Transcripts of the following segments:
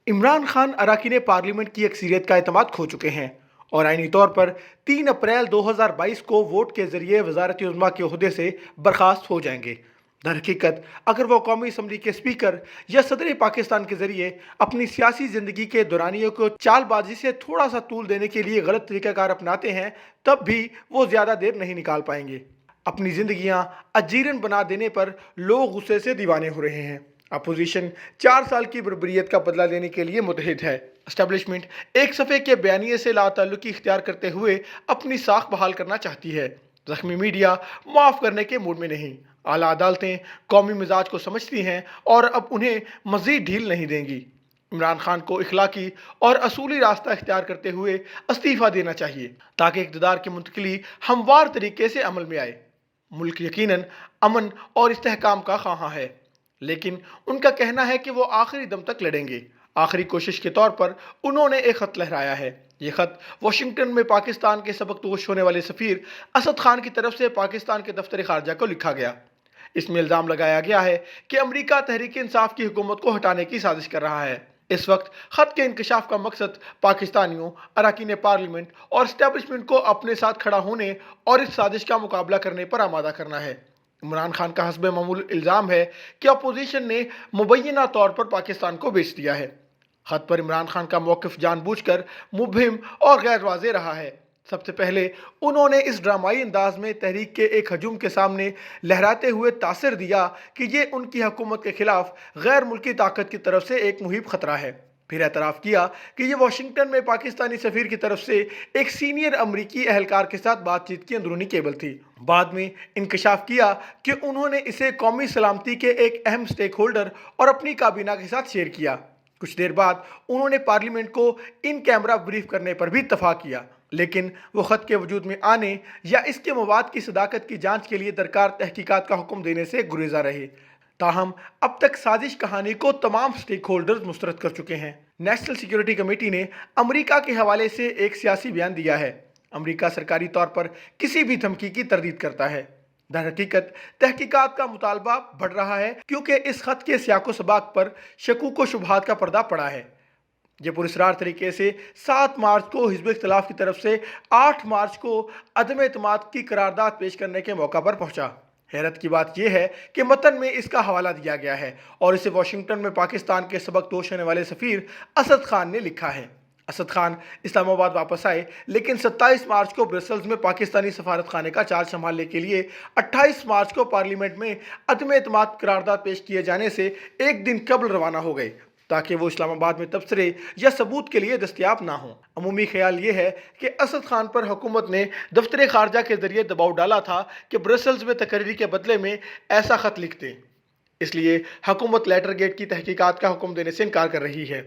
इमरान खान अरकान पार्लियामेंट की अक्सरियत का एतमाद खो चुके हैं और आईनी तौर पर 3 अप्रैल 2022 को वोट के जरिए वजारत उज़्मा के ओहदे से बर्खास्त हो जाएंगे। दरहकीकत अगर वो कौमी असम्बली के स्पीकर या सदर पाकिस्तान के जरिए अपनी सियासी ज़िंदगी के दौरानियों को चालबाजी से थोड़ा सा तूल देने के लिए गलत तरीक़ाकार अपनाते हैं, तब भी वो ज़्यादा देर नहीं निकाल पाएंगे। अपनी ज़िंदगियां अजीरन बना देने पर लोग गुस्से से दीवाने हो रहे हैं। अपोजिशन 4 साल की बर्बरियत का बदला लेने के लिए मुतहिद है। एस्टेब्लिशमेंट एक सफ़े के बयानिए से लाताल्लुकी इख्तियार करते हुए अपनी साख बहाल करना चाहती है। जख्मी मीडिया माफ़ करने के मूड में नहीं। आला अदालतें कौमी मिजाज को समझती हैं और अब उन्हें मज़ीद ढील नहीं देंगी। इमरान खान को इखलाकी और असूली रास्ता इख्तियार करते हुए इस्तीफ़ा देना चाहिए ताकि इक़्तिदार की मुंतकिली हमवार तरीके से अमल में आए। मुल्क यकीनन अमन और इस्तेहकाम का ख्वाहां है, लेकिन उनका कहना है कि वो आखिरी दम तक लड़ेंगे। आखिरी कोशिश के तौर पर उन्होंने एक ख़त लहराया है। ये ख़त वाशिंगटन में पाकिस्तान के सबकदोश होने वाले सफ़ीर असद खान की तरफ से पाकिस्तान के दफ्तर खारजा को लिखा गया। इसमें इल्ज़ाम लगाया गया है कि अमरीका तहरीक इंसाफ की हुकूमत को हटाने की साजिश कर रहा है। इस वक्त ख़त के इंकशाफ का मकसद पाकिस्तानियों, अरकान पार्लियामेंट और इस्टेब्लिशमेंट को अपने साथ खड़ा होने और इस साजिश का मुकाबला करने पर आमादा करना है। इमरान खान का हस्ब मामूल इल्ज़ाम है कि अपोजिशन ने मुबैना तौर पर पाकिस्तान को बेच दिया है। ख़त पर इमरान खान का मौक़िफ़ जानबूझकर मुबहिम और गैर वाज़ेह रहा है। सबसे पहले उन्होंने इस ड्रामाई अंदाज में तहरीक के एक हजूम के सामने लहराते हुए तासर दिया कि ये उनकी हुकूमत के खिलाफ गैर मुल्की ताकत की तरफ से एक मुहिब ख़तरा है। फिर एतराफ़ किया कि ये वाशिंगटन में पाकिस्तानी सफ़ीर की तरफ से एक सीनियर अमरीकी एहलकार के साथ बातचीत की अंदरूनी केबल थी। बाद में इंकशाफ किया कि उन्होंने इसे कौमी सलामती के एक अहम स्टेक होल्डर और अपनी काबीना के साथ शेयर किया। कुछ देर बाद उन्होंने पार्लियामेंट को इन कैमरा ब्रीफ करने पर भी इत्तफाक किया, लेकिन वो ख़त के वजूद में आने या इसके मवाद की सदाकत की जांच के लिए दरकार तहकीकात का हुक्म देने से गुरेजा रहे। ताहम अब तक साजिश कहानी को तमाम स्टेक होल्डर्स मुस्तरद कर चुके हैं। नेशनल सिक्योरिटी कमेटी ने अमरीका के हवाले से एक सियासी बयान दिया है। अमरीका सरकारी तौर पर किसी भी धमकी की तरदीद करता है। दरहकीकत तहकीकात का मुतालबा बढ़ रहा है क्योंकि इस खत के सियाको सबाक पर शकूक व शुबहात का पर्दा पड़ा है। ये पुरस्रार तरीके से 7 मार्च को हिज़्ब इख्तिलाफ की तरफ से 8 मार्च को अदम एतमाद की करारदाद पेश करने के मौका पर पहुंचा। हैरत की बात यह है कि मतन में इसका हवाला दिया गया है और इसे वाशिंगटन में पाकिस्तान के सबकदोश होने वाले सफ़ीर असद खान ने लिखा है। असद खान इस्लामाबाद वापस आए, लेकिन 27 मार्च को ब्रसल्स में पाकिस्तानी सफारत खाने का चार्ज संभालने के लिए 28 मार्च को पार्लियामेंट में अदम एतमाद करारदाद पेश किए जाने से एक दिन कबल रवाना हो गए ताकि वो इस्लामाबाद में तबसरे या सबूत के लिए दस्तयाब ना हों। अमूमी ख्याल ये है कि असद खान पर हुकूमत ने दफ्तर खारजा के जरिए दबाव डाला था कि ब्रसल्स में तकरीरी के बदले में ऐसा ख़त लिख दें। इसलिए हुकूमत लेटर गेट की तहकीकात का हुक्म देने से इनकार कर रही है।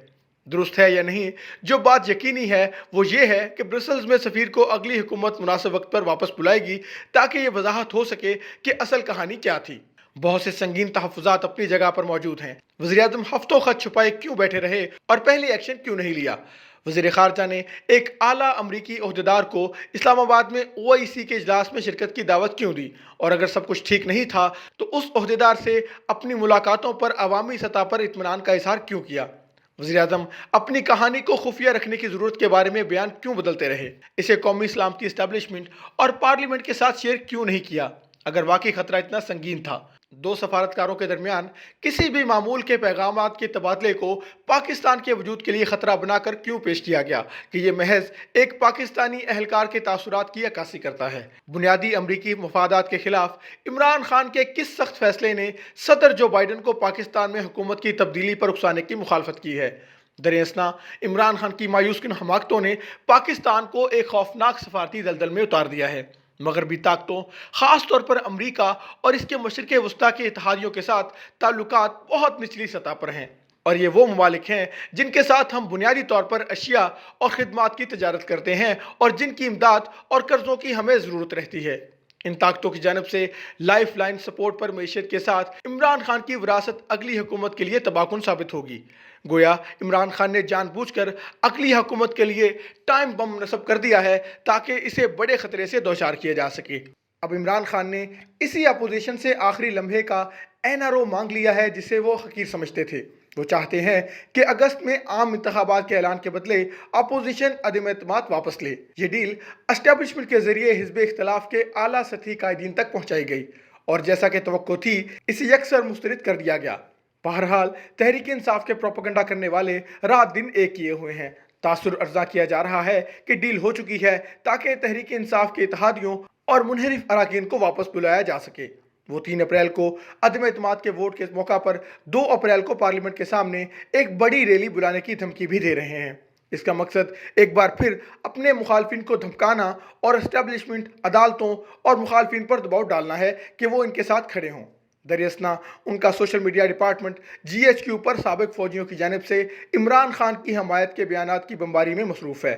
दुरुस्त है या नहीं, जो बात यकीनी है वो ये है कि ब्रसल्स में सफ़ीर को अगली हुकूमत मुनासिब वक्त पर वापस बुलाएगी ताकि ये वजाहत हो सके कि असल कहानी क्या थी। बहुत से संगीन तहफ़्फ़ुज़ात अपनी जगह पर मौजूद हैं। वज़ीर-ए-आज़म हफ्तों खत छुपाए क्यों बैठे रहे और पहले एक्शन क्यों नहीं लिया? वज़ीर ख़ारजा ने एक आला अमरीकी ओहदेदार को इस्लामाबाद में OIC के इजलास में शिरकत की दावत क्यों दी? और अगर सब कुछ ठीक नहीं था तो उस ओहदेदार से अपनी मुलाकातों पर अवामी सतह पर इत्मीनान का इज़हार क्यों किया? वज़ीर-ए-आज़म अपनी कहानी को खुफिया रखने की ज़रूरत के बारे में बयान क्यों बदलते रहे? इसे कौमी सलामती इस्टेब्लिशमेंट और पार्लियामेंट के साथ शेयर क्यों नहीं किया अगर वाकई खतरा इतना संगीन था? 2 सफारतकारों के दरमियान किसी भी मामूल के पैगामात के तबादले को पाकिस्तान के वजूद के लिए ख़तरा बनाकर क्यों पेश किया गया कि यह महज एक पाकिस्तानी अहलकार के तासुरात की अक्कासी करता है? बुनियादी अमरीकी मफादात के खिलाफ इमरान खान के किस सख्त फैसले ने सदर जो बाइडन को पाकिस्तान में हुकूमत की तब्दीली पर उकसाने की मुखालफत की है? दरअसल इमरान खान की मायूसकुन हमाकतों ने पाकिस्तान को एक खौफनाक सफारती दलदल में उतार दिया है। मगरबी ताकतों, ख़ास तौर पर अमरीका और इसके मशरिक़ वस्ता के इत्तेहादियों के साथ ताल्लुकात बहुत निचली सतह पर हैं और ये वो ममालिक हैं जिनके साथ हम बुनियादी तौर पर अशिया और ख़िदमात की तजारत करते हैं और जिनकी इमदाद और कर्ज़ों की हमें ज़रूरत रहती है। इन ताकतों की जानब से लाइफ लाइन सपोर्ट पर मैशत के साथ इमरान खान की विरासत अगली हुकूमत के लिए तबाहकुन साबित होगी। गोया इमरान खान ने जानबूझकर अगली हुकूमत के लिए टाइम बम नस्ब कर दिया है ताकि इसे बड़े ख़तरे से दोचार किया जा सके। अब इमरान खान ने इसी अपोजिशन से आखिरी लम्हे का NRO मांग लिया है जिसे वो हकीर समझते थे। वो चाहते हैं कि अगस्त में आम इंतखाबात के ऐलान के बदले अपोजिशन अदम एतमाद वापस ले। ये डील एस्टेब्लिशमेंट के जरिए हिज़्ब इख्तिलाफ के आला सतही कायदीन तक पहुंचाई गई और जैसा कि तवक्को थी इसे यकसर मुस्तरद कर दिया गया। बहरहाल तहरीक इंसाफ के प्रोपेगेंडा करने वाले रात दिन एक किए हुए हैं। तासुर अर्जा किया जा रहा है कि डील हो चुकी है ताकि तहरीक इंसाफ के इत्तेहादियों और मुनहरिफ अरकान को वापस बुलाया जा सके। वो 3 अप्रैल को अदम एतमाद के वोट के मौका पर 2 अप्रैल को पार्लियामेंट के सामने एक बड़ी रैली बुलाने की धमकी भी दे रहे हैं। इसका मकसद एक बार फिर अपने मुखालफिन को धमकाना और एस्टेब्लिशमेंट, अदालतों और मुखालफिन पर दबाव डालना है कि वो इनके साथ खड़े हों। दरियासना उनका सोशल मीडिया डिपार्टमेंट GHQ पर साबिक फौजियों की जानिब से इमरान खान की हमायत के बयानात की बमबारी में मसरूफ़ है।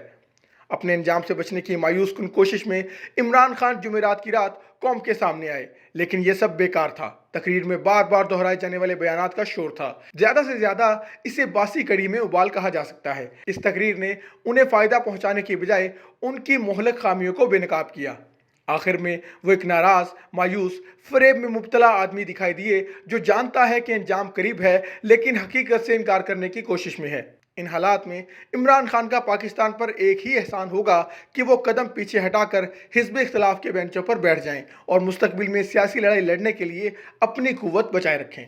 अपने अंजाम से बचने की मायूस कुन कोशिश में इमरान खान जुमेरात की रात कौम के सामने आए, लेकिन यह सब बेकार था। तकरीर में बार बार दोहराए जाने वाले बयानात का शोर था। ज़्यादा से ज़्यादा इसे बासी कड़ी में उबाल कहा जा सकता है। इस तकरीर ने उन्हें फ़ायदा पहुंचाने की बजाय उनकी मोहलक खामियों को बेनकाब किया। आखिर में वो एक नाराज़, मायूस, फरेब में मुब्तला आदमी दिखाई दिए जो जानता है कि अंजाम करीब है लेकिन हकीकत से इनकार करने की कोशिश में है। इन हालात में इमरान खान का पाकिस्तान पर एक ही एहसान होगा कि वो कदम पीछे हटाकर हिज़्ब इख्तिलाफ के बेंचों पर बैठ जाएं और मुस्तकबिल में सियासी लड़ाई लड़ने के लिए अपनी कुव्वत बचाए रखें।